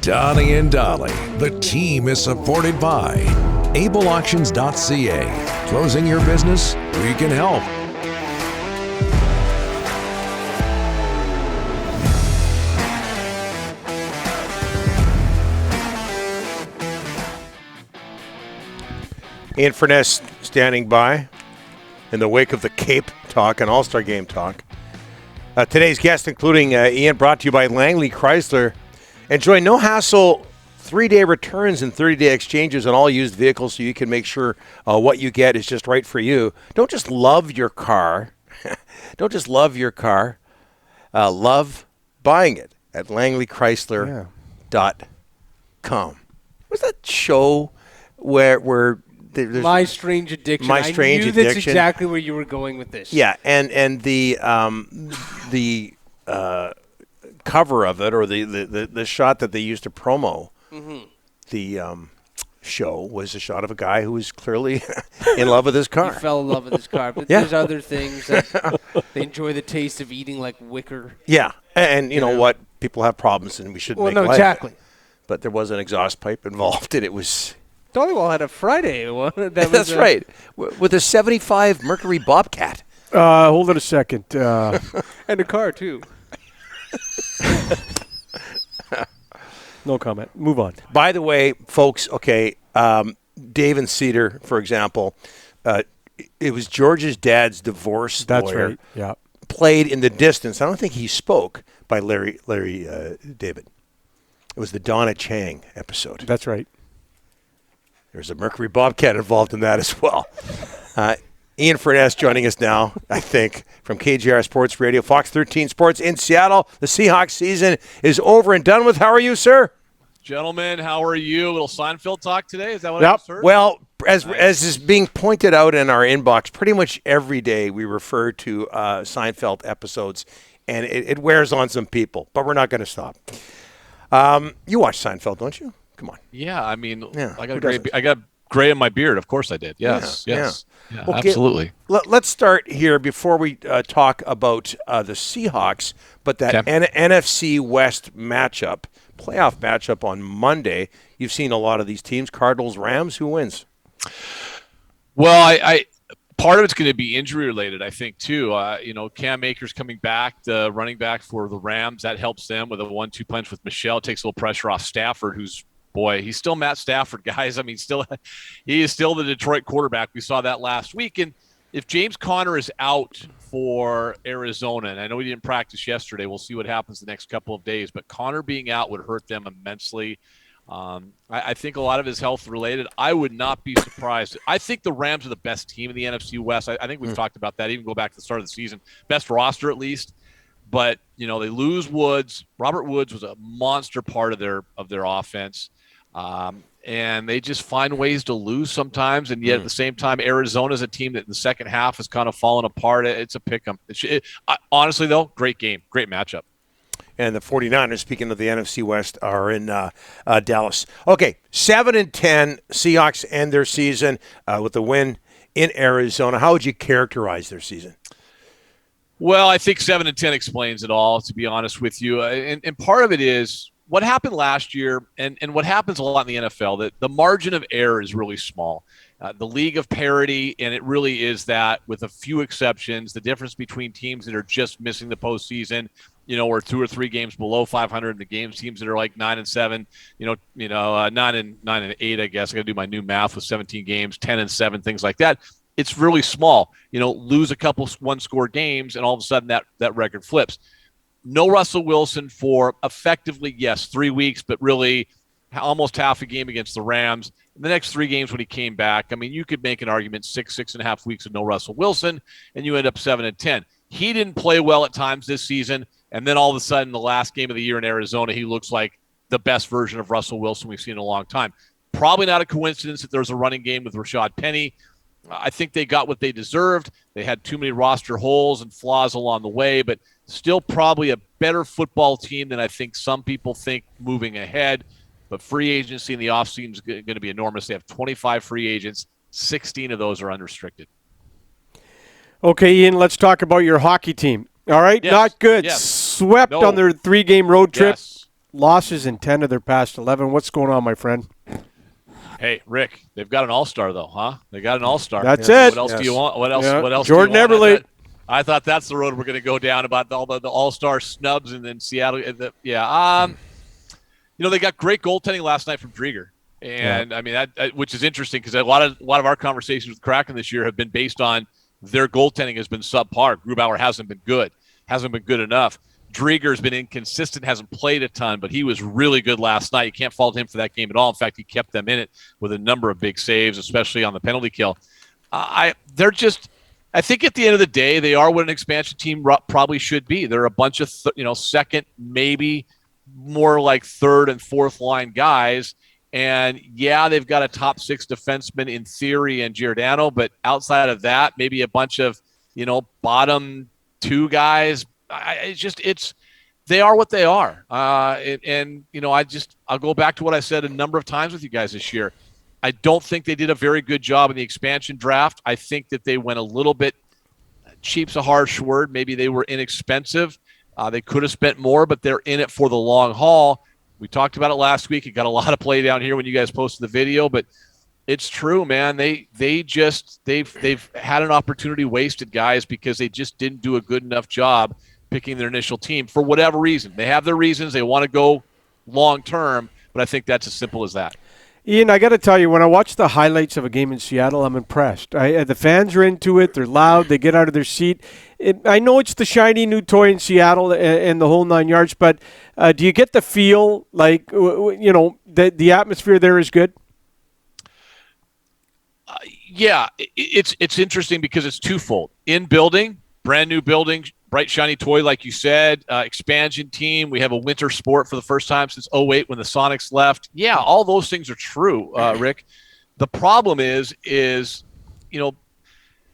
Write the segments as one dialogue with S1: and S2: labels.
S1: Donnie and Dolly. The team is supported by ableauctions.ca. Closing your business? We can help.
S2: Ian Furness standing by in the wake of the Cape talk and All-Star Game talk. Today's guest, including Ian, brought to you by Langley Chrysler. Enjoy no-hassle 3-day returns and 30-day exchanges on all used vehicles so you can make sure what you get is just right for you. Don't just love your car. Don't just love your car. Love buying it at langleychrysler.com. What's that show where there's
S3: My Strange Addiction. I knew that's exactly where you were going with this.
S2: Yeah, and the cover of it, or the shot that they used to promo the show, was a shot of a guy who was clearly in love with his car.
S3: He fell in love with his car. But there's other things that they enjoy the taste of eating, like wicker.
S2: Yeah, and you know what? People have problems, and we shouldn't make light of it.
S3: Exactly.
S2: But there was an exhaust pipe involved, and it was...
S3: Dollywall had a Friday one.
S2: That's right, with a 75 Mercury Bobcat.
S4: Hold on a second.
S3: And a car, too.
S4: No comment. Move on.
S2: By the way, folks, okay, Dave and Cedar, for example, it was George's dad's divorce
S4: That's
S2: lawyer.
S4: right, yeah.
S2: Played in the distance. I don't think he spoke by Larry David. It was the Donna Chang episode.
S4: That's right.
S2: There's a Mercury Bobcat involved in that as well. Ian Furness joining us now, I think, from KJR Sports Radio, Fox 13 Sports in Seattle. The Seahawks season is over and done with. How are you, sir?
S5: Gentlemen, how are you? A little Seinfeld talk today? Is that what I just heard?
S2: Well, as is being pointed out in our inbox, pretty much every day we refer to Seinfeld episodes, and it wears on some people, but we're not going to stop. You watch Seinfeld, don't you? Come on.
S5: Yeah, I mean,
S2: Yeah,
S5: I got gray in my beard. Of course I did. Yes. Yeah,
S2: Okay,
S5: absolutely.
S2: Let's start here before we talk about the Seahawks, but that NFC West playoff matchup on Monday. You've seen a lot of these teams, Cardinals, Rams. Who wins?
S5: Well, I part of it's going to be injury related, I think, too. Cam Akers coming back, the running back for the Rams, that helps them with a 1-2 punch with Michelle. It takes a little pressure off Stafford, who's he's still Matt Stafford, guys. I mean, he is still the Detroit quarterback. We saw that last week. And if James Conner is out for Arizona, and I know he didn't practice yesterday, we'll see what happens the next couple of days. But Conner being out would hurt them immensely. I think a lot of his health related. I would not be surprised. I think the Rams are the best team in the NFC West. I think we've talked about that, even go back to the start of the season. Best roster, at least. But, they lose Woods. Robert Woods was a monster part of their offense. And they just find ways to lose sometimes, and yet at the same time, Arizona's a team that in the second half has kind of fallen apart. It's a pick-em. Honestly, though, great game, great matchup.
S2: And the 49ers, speaking of the NFC West, are in Dallas. Okay, 7-10, Seahawks end their season with the win in Arizona. How would you characterize their season?
S5: Well, I think 7-10 explains it all, to be honest with you. And part of it is what happened last year, and what happens a lot in the NFL, that the margin of error is really small. The league of parity, and it really is that, with a few exceptions, the difference between teams that are just missing the postseason, or 2 or 3 games below 500, and the teams that are like 9-7, 9-8, I guess. I got to do my new math with 17 games, 10-7, things like that. It's really small. Lose a couple one-score games, and all of a sudden that record flips. No Russell Wilson for effectively, 3 weeks, but really almost half a game against the Rams. In the next 3 games when he came back, I mean, you could make an argument 6.5 weeks of no Russell Wilson, and you end up 7-10. He didn't play well at times this season, and then all of a sudden, the last game of the year in Arizona, he looks like the best version of Russell Wilson we've seen in a long time. Probably not a coincidence that there's a running game with Rashad Penny. I think they got what they deserved. They had too many roster holes and flaws along the way, but still probably a better football team than I think some people think moving ahead. But free agency in the offseason is going to be enormous. They have 25 free agents. 16 of those are unrestricted.
S4: Okay, Ian, let's talk about your hockey team. All right?
S5: Yes.
S4: Not good.
S5: Yes.
S4: Swept
S5: No.
S4: on their 3-game road trip.
S5: Yes.
S4: losses in 10 of their past 11. What's going on, my friend?
S5: Hey, Rick, they've got an all-star though, huh? They got an all-star.
S4: That's it.
S5: What else do you want? What else?
S4: Yeah.
S5: What else?
S4: Jordan
S5: do you want?
S4: Eberle.
S5: I thought that's the road we're going to go down about all the all-star snubs and then Seattle. They got great goaltending last night from Drieger, and I mean that, which is interesting because a lot of our conversations with Kraken this year have been based on their goaltending has been subpar. Grubauer hasn't been good enough. Drieger's been inconsistent, hasn't played a ton, but he was really good last night. You can't fault him for that game at all. In fact, he kept them in it with a number of big saves, especially on the penalty kill. I think at the end of the day, they are what an expansion team probably should be. They're a bunch of second, maybe more like third and fourth line guys. And yeah, they've got a top six defenseman in theory and Giordano, but outside of that, maybe a bunch of bottom two guys. They are what they are. I'll go back to what I said a number of times with you guys this year. I don't think they did a very good job in the expansion draft. I think that they went a little bit, cheap's a harsh word. Maybe they were inexpensive. They could have spent more, but they're in it for the long haul. We talked about it last week. It got a lot of play down here when you guys posted the video, but it's true, man. They've had an opportunity wasted, guys, because they just didn't do a good enough job picking their initial team for whatever reason. They have their reasons. They want to go long term, but I think that's as simple as that.
S4: Ian, I got to tell you, when I watch the highlights of a game in Seattle, I'm impressed. The fans are into it. They're loud. They get out of their seat. I know it's the shiny new toy in Seattle and the whole 9 yards, but do you get the feel like, the atmosphere there is good?
S5: Yeah, it's interesting because it's twofold. In building, brand new building, bright, shiny toy, like you said, expansion team. We have a winter sport for the first time since 2008 when the Sonics left. Yeah, all those things are true, Rick. The problem is I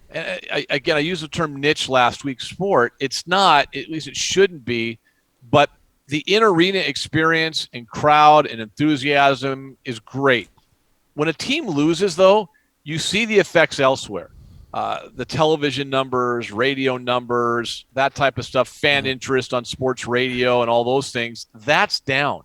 S5: used the term niche last week, sport. It's not, at least it shouldn't be, but the in-arena experience and crowd and enthusiasm is great. When a team loses, though, you see the effects elsewhere. The television numbers, radio numbers, that type of stuff, fan interest on sports radio and all those things, that's down.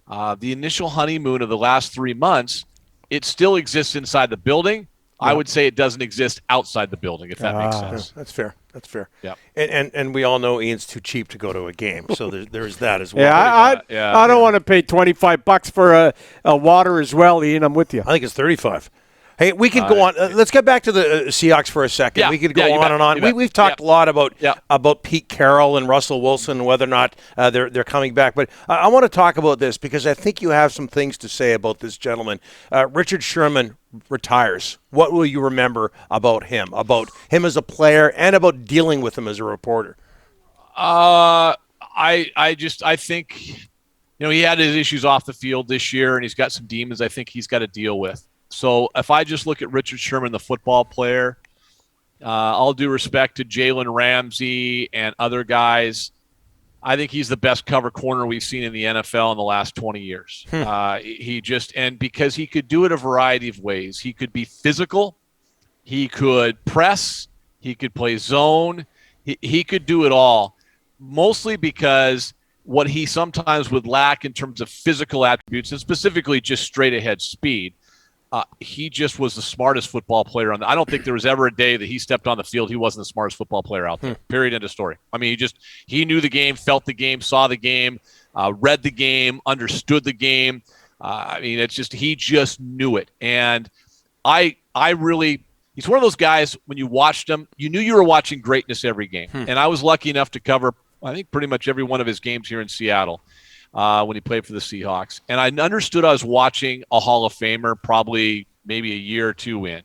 S5: The initial honeymoon of the last 3 months, it still exists inside the building. I would say it doesn't exist outside the building, if that makes sense.
S2: That's fair. That's fair.
S5: Yeah.
S2: And we all know Ian's too cheap to go to a game, so there's that as well.
S4: I don't want to pay $25 for a water as well, Ian. I'm with you.
S2: I think it's $35. Hey, we could go on. Let's get back to the Seahawks for a second.
S5: Yeah,
S2: we could go
S5: on
S2: and on. We've talked a lot about Pete Carroll and Russell Wilson and whether or not they're coming back. But I want to talk about this because I think you have some things to say about this gentleman. Richard Sherman retires. What will you remember about him as a player and about dealing with him as a reporter?
S5: I think he had his issues off the field this year, and he's got some demons I think he's got to deal with. So if I just look at Richard Sherman, the football player, all due respect to Jalen Ramsey and other guys, I think he's the best cover corner we've seen in the NFL in the last 20 years. And because he could do it a variety of ways. He could be physical. He could press. He could play zone. He could do it all, mostly because what he sometimes would lack in terms of physical attributes and specifically just straight ahead speed. He just was the smartest football player I don't think there was ever a day that he stepped on the field he wasn't the smartest football player out there. Period. End of story. I mean, he knew the game, felt the game, saw the game, read the game, understood the game. He just knew it. And he's one of those guys, when you watched him, you knew you were watching greatness every game. And I was lucky enough to cover, I think, pretty much every one of his games here in Seattle. When he played for the Seahawks. And I understood I was watching a Hall of Famer probably maybe a year or two in.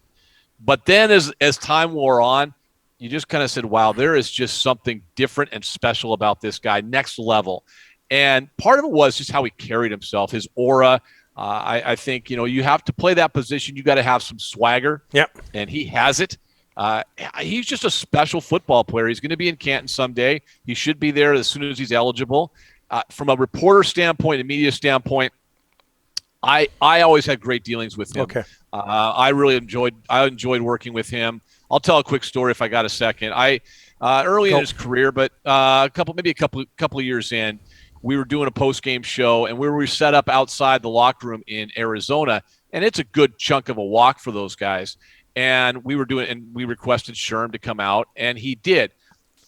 S5: But then as time wore on, you just kind of said, wow, there is just something different and special about this guy, next level. And part of it was just how he carried himself, his aura. I think, you have to play that position. You got to have some swagger.
S2: Yep.
S5: And he has it. He's just a special football player. He's going to be in Canton someday. He should be there as soon as he's eligible. From a reporter standpoint, a media standpoint, I always had great dealings with him.
S2: Okay.
S5: I really enjoyed working with him. I'll tell a quick story if I got a second. Early in his career, but a couple of years in, we were doing a post-game show, and we were set up outside the locker room in Arizona, and it's a good chunk of a walk for those guys. And we requested Sherman to come out, and he did.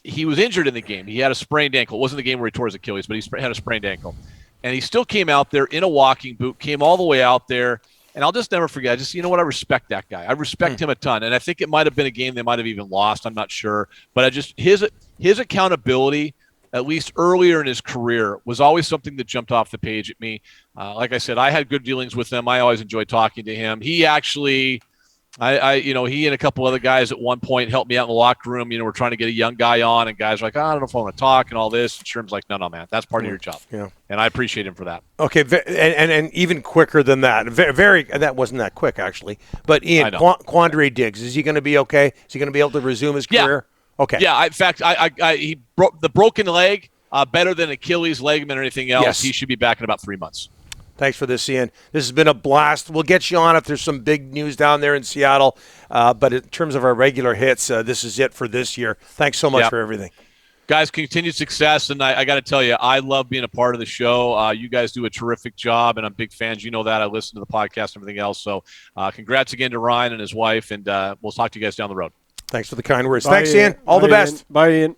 S5: He was injured in the game. He had a sprained ankle. It wasn't the game where he tore his Achilles, but he had a sprained ankle. And he still came out there in a walking boot, came all the way out there. And I'll just never forget. You know what? I respect that guy. I respect him a ton. And I think it might have been a game they might have even lost. I'm not sure. But his accountability, at least earlier in his career, was always something that jumped off the page at me. Like I said, I had good dealings with him. I always enjoyed talking to him. He actually, he and a couple other guys at one point helped me out in the locker room. We're trying to get a young guy on, and guys are like, I don't know if I want to talk and all this. And Sherman's like, no, man, that's part of your job. Yeah. And I appreciate him for that.
S2: Okay, and even quicker than that. Very that wasn't that quick, actually. But Ian, Quandre Diggs, is he going to be okay? Is he going to be able to resume his career? Okay.
S5: Yeah, in fact, he broke the broken leg, better than Achilles, ligament, or anything else. Yes. He should be back in about 3 months.
S2: Thanks for this, Ian. This has been a blast. We'll get you on if there's some big news down there in Seattle. But in terms of our regular hits, this is it for this year. Thanks so much for everything.
S5: Guys, continued success. And I got to tell you, I love being a part of the show. You guys do a terrific job, and I'm big fans. You know that. I listen to the podcast and everything else. So congrats again to Ryan and his wife, and we'll talk to you guys down the road.
S2: Thanks for the kind words. Thanks, Ian. All the best.
S4: Bye, Ian.